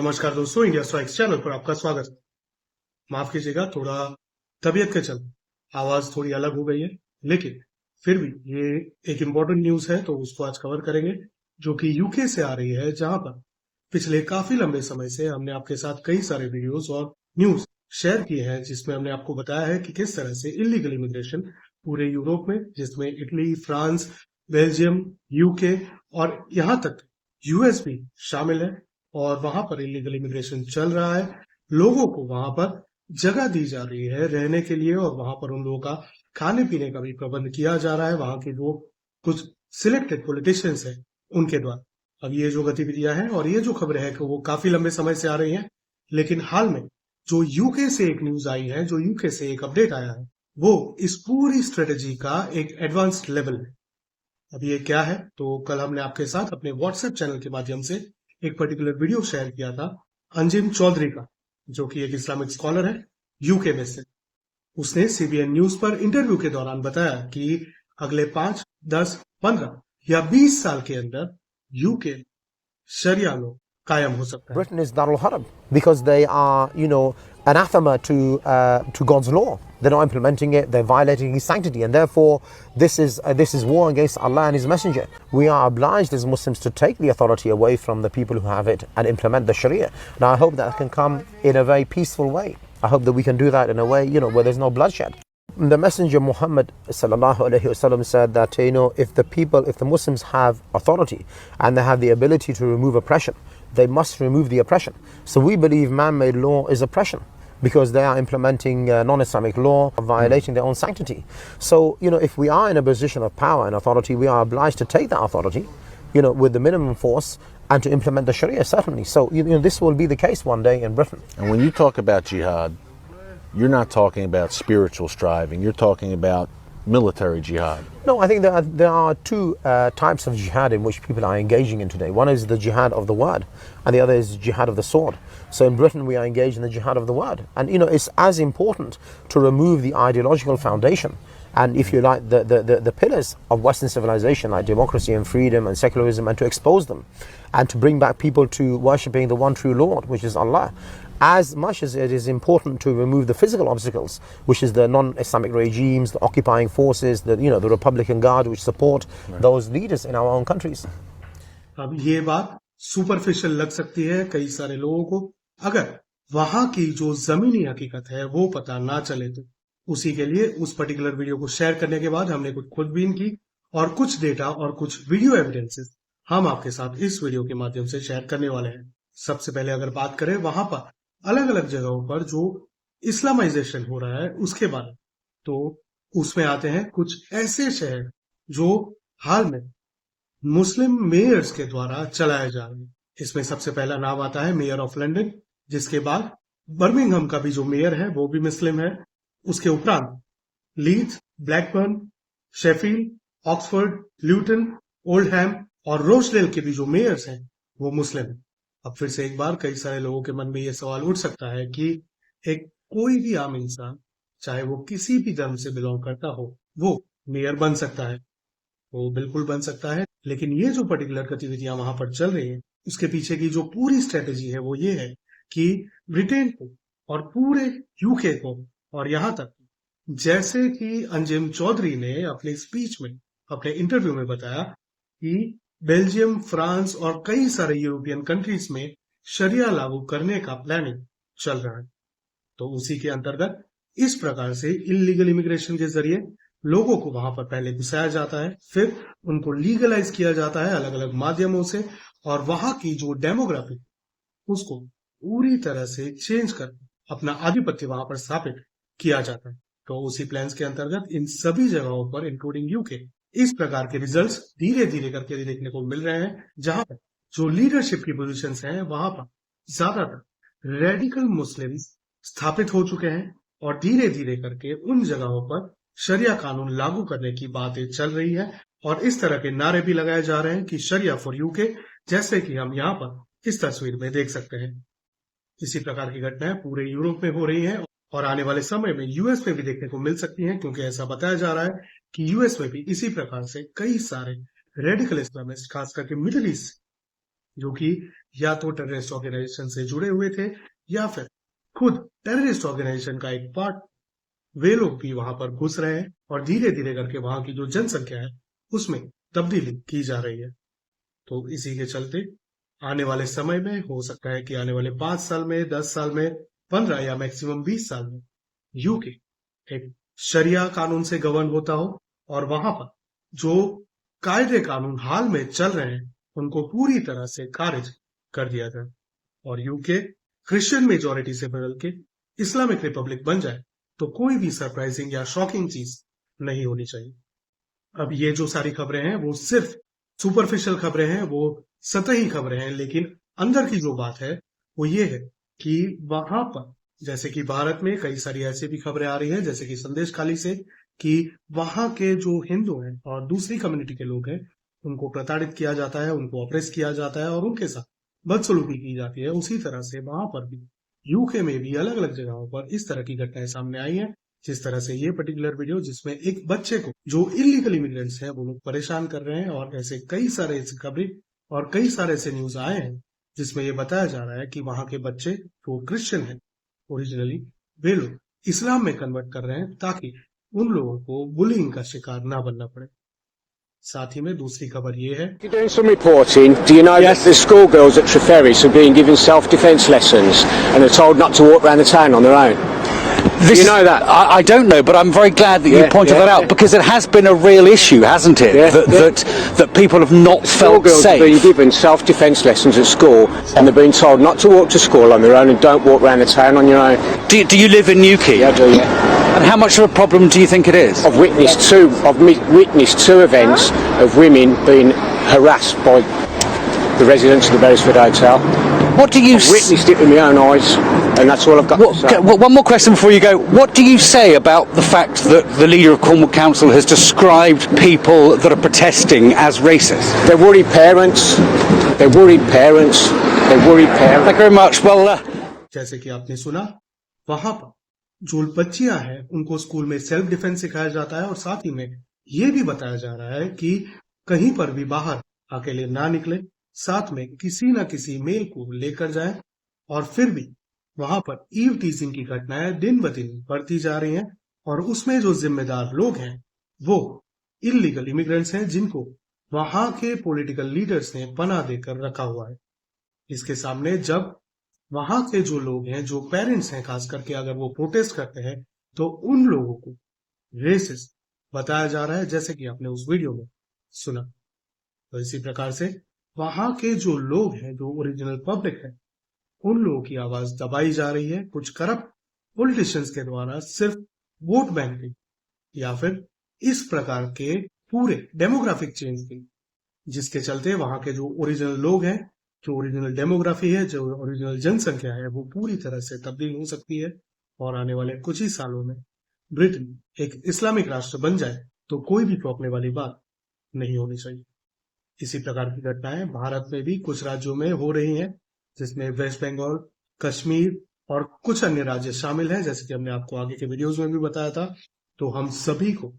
नमस्कार दोस्तों, India strikes channel पर आपका स्वागत है। माफ कीजिएगा, थोड़ा तबीयत के चलते आवाज थोड़ी अलग हो गई है, लेकिन फिर भी ये एक इम्पोर्टेंट न्यूज है तो उसको आज कवर करेंगे, जो कि यूके से आ रही है, जहां पर पिछले काफी लंबे समय से हमने आपके साथ कई सारे वीडियोस और न्यूज शेयर किए हैं, जिसमें हमने आपको बताया है कि किस तरह से इलीगल इमिग्रेशन पूरे यूरोप में, जिसमें इटली, फ्रांस, बेल्जियम, यूके और यहाँ तक यूएस भी शामिल है, और वहां पर इलीगल इमिग्रेशन चल रहा है। लोगों को वहां पर जगह दी जा रही है रहने के लिए, और वहां पर उन लोगों का खाने पीने का भी प्रबंध किया जा रहा है वहां के जो कुछ सिलेक्टेड पॉलिटिशियंस है उनके द्वारा। अब ये जो गतिविधियां हैं और ये जो खबरें हैं कि वो काफी लंबे समय से आ रही हैं, लेकिन हाल में जो यूके से एक न्यूज आई है, जो यूके से एक अपडेट आया है, वो इस पूरी स्ट्रेटेजी का एक एडवांस्ड लेवल है। अब ये क्या है, तो कल हमने आपके साथ अपने व्हाट्सएप चैनल के माध्यम से एक पर्टिकुलर वीडियो शेयर किया था अंजिम चौधरी का, जो कि एक इस्लामिक स्कॉलर है यूके में से। उसने सीबीएन न्यूज पर इंटरव्यू के दौरान बताया कि अगले 5, 10, 15 या 20 साल के अंदर यूके शरिया लॉ कायम हो सकता है। Britain is Darul Harb because they are, anathema to God's law. They're not implementing it. They're violating His sanctity, and therefore, this is war against Allah and His Messenger. We are obliged as Muslims to take the authority away from the people who have it and implement the Sharia. Now, I hope that can come in a very peaceful way. I hope that we can do that in a way, where there's no bloodshed. The Messenger Muhammad sallallahu alaihi wasallam said that if the Muslims have authority and they have the ability to remove oppression, they must remove the oppression. So we believe man-made law is oppression because they are implementing non-Islamic law, violating their own sanctity. So if we are in a position of power and authority, we are obliged to take that authority, with the minimum force and to implement the Sharia, certainly. So this will be the case one day in Britain. And when you talk about jihad, you're not talking about spiritual striving. You're talking about military jihad. No, I think there are two types of jihad in which people are engaging in today. One is the jihad of the word, and the other is jihad of the sword. So in Britain, we are engaged in the jihad of the word. And, it's as important to remove the ideological foundation and, if you like, the pillars of Western civilization, like democracy and freedom and secularism, and to expose them and to bring back people to worshipping the one true Lord, which is Allah. As much as it is important to remove the physical obstacles, which is the non-Islamic regimes, the occupying forces, the Republican Guard, which support those leaders in our own countries. अब ये बात superficial लग सकती है कई सारे लोगों को, अगर वहां की जो जमीनी हकीकत है वो पता ना चले तो। उसी के लिए उस पर्टिकुलर वीडियो को शेयर करने के बाद हमने कुछ खुदबीन की और कुछ डेटा और कुछ वीडियो एविडेंसेस हम आपके साथ इस वीडियो के माध्यम से शेयर करने वाले हैं। सबसे पहले अगर बात करें वहां पर अलग अलग जगहों पर जो इस्लामाइजेशन हो रहा है उसके बारे में, तो उसमें आते हैं कुछ ऐसे शहर जो हाल में मुस्लिम मेयर्स के द्वारा चलाए जा रहे हैं। इसमें सबसे पहला नाम आता है मेयर ऑफ लंदन, जिसके बाद बर्मिंघम का भी जो मेयर है वो भी मुस्लिम है। उसके उपरांत Leeds, Blackburn, Sheffield, Oxford, Luton, Oldham और रोचडेल के भी जो मेयर्स हैं वो मुस्लिम हैं। अब फिर से एक बार कई सारे लोगों के मन में ये सवाल उठ सकता है कि एक कोई भी आम इंसान, चाहे वो किसी भी धर्म से बिलोंग करता हो, वो मेयर बन सकता है। वो बिल्कुल बन सकता है, लेकिन ये जो पर्टिकुलर गतिविधियां वहां पर चल रही हैं, उसके पीछे की जो पूरी स्ट्रेटेजी है वो ये है कि ब्रिटेन को और पूरे यूके को, और यहां तक जैसे कि अंजिम चौधरी ने अपनी स्पीच में, अपने इंटरव्यू में बताया कि बेल्जियम, फ्रांस और कई सारे यूरोपियन कंट्रीज में शरिया लागू करने का प्लानिंग चल रहा है। तो उसी के अंतर्गत इस प्रकार से इलीगल इमिग्रेशन के जरिए लोगों को वहां पर पहले घुसाया जाता है, फिर उनको लीगलाइज किया जाता है अलग अलग माध्यमों से, और वहां की जो डेमोग्राफी उसको पूरी तरह से चेंज कर अपना आधिपत्य वहां पर स्थापित किया जाता है। तो उसी प्लान्स के अंतर्गत इन सभी जगहों पर, इंक्लूडिंग यूके, इस प्रकार के रिजल्ट्स धीरे धीरे करके देखने को मिल रहे हैं, जहां पर जो लीडरशिप की पोजीशंस हैं वहां पर ज्यादातर रेडिकल मुस्लिम्स स्थापित हो चुके हैं, और धीरे धीरे करके उन जगहों पर शरिया कानून लागू करने की बातें चल रही है, और इस तरह के नारे भी लगाए जा रहे हैं कि शरिया फॉर यूके, जैसे कि हम यहाँ पर इस तस्वीर में देख सकते हैं। इसी प्रकार की घटनाएं पूरे यूरोप में हो रही हैं, और आने वाले समय में यूएस में भी देखने को मिल सकती हैं, क्योंकि ऐसा बताया जा रहा है कि यूएस में भी इसी प्रकार से कई सारे रेडिकल इस्लामिस्ट, खास करके मिडिल ईस्ट जो कि या तो टेररिस्ट ऑर्गेनाइजेशन से जुड़े हुए थे या फिर खुद टेररिस्ट ऑर्गेनाइजेशन का एक पार्ट, वे लोग भी वहां पर घुस रहे हैं और धीरे धीरे करके वहां की जो जनसंख्या है उसमें तब्दीली की जा रही है। तो इसी के चलते आने वाले समय में हो सकता है कि आने वाले 5 साल में, 10 साल में, 15 या मैक्सिमम 20 साल में यूके एक शरिया कानून से गवर्न होता हो और वहां पर जो कायदे कानून हाल में चल रहे हैं उनको पूरी तरह से खारिज कर दिया जाए और यूके क्रिश्चियन मेजोरिटी से बदल के इस्लामिक रिपब्लिक बन जाए, तो कोई भी सरप्राइजिंग या शॉकिंग चीज नहीं होनी चाहिए। अब ये जो सारी खबरें हैं वो सिर्फ सुपरफिशियल खबरें हैं, वो सतही खबरें हैं, लेकिन अंदर की जो बात है वो ये है कि वहां पर जैसे कि भारत में कई सारी ऐसी भी खबरें आ रही हैं, जैसे कि संदेश खाली से, कि वहां के जो हिंदू हैं और दूसरी कम्युनिटी के लोग हैं उनको प्रताड़ित किया जाता है, उनको ऑपरेस किया जाता है और उनके साथ बदसलूकी की जाती है। उसी तरह से वहां पर भी यूके में भी अलग अलग जगहों पर इस तरह की घटनाएं सामने आई हैं। जिस तरह से ये पर्टिकुलर वीडियो जिसमें एक बच्चे को जो इलीगल इमिग्रेंट्स हैं वो लोग परेशान कर रहे हैं, और ऐसे कई सारे ऐसी खबरें और कई सारे ऐसे न्यूज आए हैं जिसमें ये बताया जा रहा है कि वहां के बच्चे जो क्रिश्चियन हैं ओरिजिनली, वे लोग इस्लाम में कन्वर्ट कर रहे हैं ताकि उन लोगों को बुलिंग का शिकार ना बनना पड़े। साथ ही में दूसरी खबर ये है, You're doing some reporting. Do you know that the schoolgirls at Treferris are being given self-defence lessons and are told not to walk around the town on their own? This, you know that? I don't know, but I'm very glad that you pointed that out, because it has been a real issue, hasn't it? That people have not felt Schoolgirls are being safe. given self-defence lessons at school and they're being told not to walk to school on their own and don't walk around the town on your own. Do you live in Newquay? Yeah, I do, yeah. And how much of a problem do you think it is? I've witnessed two events of women being harassed by the residents of the Beresford Hotel. What do you Witnessed it with my own eyes, and that's all I've got to say. One more question before you go. What do you say about the fact that the leader of Cornwall Council has described people that are protesting as racist? They're worried parents. They're worried parents. They're worried parents. Thank you very much. Well, जैसे कि आपने सुना, वहां पर जो बच्चियां हैं उनको स्कूल में सेल्फ डिफेंस सिखाया जाता है और साथ ही में ये भी बताया जा रहा है कि कहीं पर भी बाहर अकेले ना निकले, साथ में किसी ना किसी मेल को लेकर जाएं। और फिर भी वहां पर ईव टीजिंग की घटनाएं दिन ब दिन बढ़ती जा रही हैं और उसमें जो जिम्मेदार लोग हैं वो इलीगल इमिग्रेंट्स हैं जिनको वहां के पॉलिटिकल लीडर्स ने पनाह देकर रखा हुआ है। इसके सामने जब वहां के जो लोग हैं, जो पेरेंट्स हैं खास करके, अगर वो प्रोटेस्ट करते हैं तो उन लोगों को रेसिस्ट बताया जा रहा है, जैसे कि आपने उस वीडियो में सुना। तो इसी प्रकार से वहां के जो लोग हैं, जो ओरिजिनल पब्लिक है, उन लोगों की आवाज दबाई जा रही है कुछ करप्ट पॉलिटिशियंस के द्वारा, सिर्फ वोट बैंकिंग या फिर इस प्रकार के पूरे डेमोग्राफिक चेंज के, जिसके चलते वहां के जो ओरिजिनल लोग हैं, जो ओरिजिनल डेमोग्राफी है, जो ओरिजिनल जनसंख्या है, वो पूरी तरह से तब्दील हो सकती है और आने वाले कुछ ही सालों में ब्रिटेन एक इस्लामिक राष्ट्र बन जाए तो कोई भी चौंकने वाली बात नहीं होनी चाहिए। इसी प्रकार की घटनाएं भारत में भी कुछ राज्यों में हो रही हैं, जिसमें वेस्ट बंगाल, कश्मीर और कुछ अन्य राज्य शामिल हैं, जैसे कि हमने आपको आगे के वीडियोस में भी बताया था। तो हम सभी को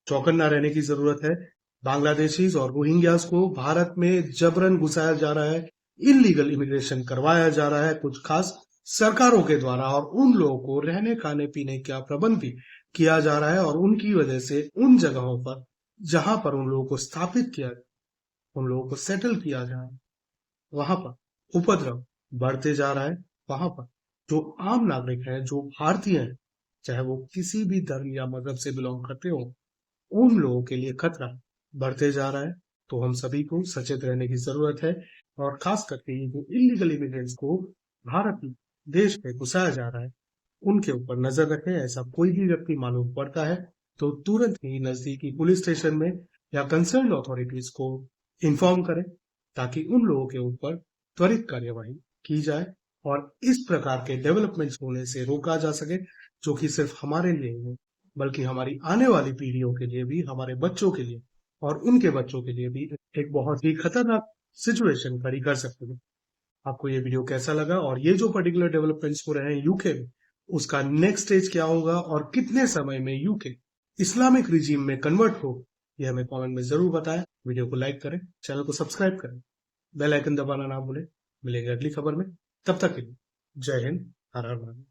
चौकन्ना रहने की जरूरत है। बांग्लादेशीज और रोहिंग्यास को भारत में जबरन घुसाया जा रहा है, इलीगल इमिग्रेशन करवाया जा रहा है कुछ खास सरकारों के द्वारा, और उन लोगों को रहने खाने पीने का प्रबंध भी किया जा रहा है और उनकी वजह से उन जगहों पर जहां पर उन लोगों को स्थापित किया, उन लोगों को सेटल किया जाए, वहां पर उपद्रव बढ़ते जा रहा है। वहां पर जो आम नागरिक हैं, जो भारतीय हैं, चाहे वो किसी भी धर्म या मजहब से बिलोंग करते हो, उन लोगों के लिए खतरा बढ़ते जा रहा है। तो हम सभी को सचेत रहने की जरूरत है और खास करके ये जो इलीगल इमिग्रेंट्स को भारत देश में घुसाया जा रहा है उनके ऊपर नजर रखें। ऐसा कोई भी व्यक्ति मालूम पड़ता है तो तुरंत ही नजदीकी पुलिस स्टेशन में या कंसर्न अथॉरिटीज को इन्फॉर्म करें ताकि उन लोगों के ऊपर त्वरित कार्यवाही की जाए और इस प्रकार के डेवलपमेंट्स होने से रोका जा सके, जो कि सिर्फ हमारे लिए नहीं बल्कि हमारी आने वाली पीढ़ियों के लिए भी, हमारे बच्चों के लिए और उनके बच्चों के लिए भी एक बहुत ही खतरनाक सिचुएशन खड़ी कर सकते हैं। आपको ये वीडियो कैसा लगा और ये जो पर्टिकुलर डेवलपमेंट्स हो रहे हैं यूके में, उसका नेक्स्ट स्टेज क्या होगा और कितने समय में यूके इस्लामिक रिजीम में कन्वर्ट हो, ये हमें कमेंट में जरूर बताएं। वीडियो को लाइक करें, चैनल को सब्सक्राइब करें। बेल आइकन दबाना ना भूलें। मिलेंगे अगली खबर में, तब तक के लिए जय हिंद, हर हर महादेव।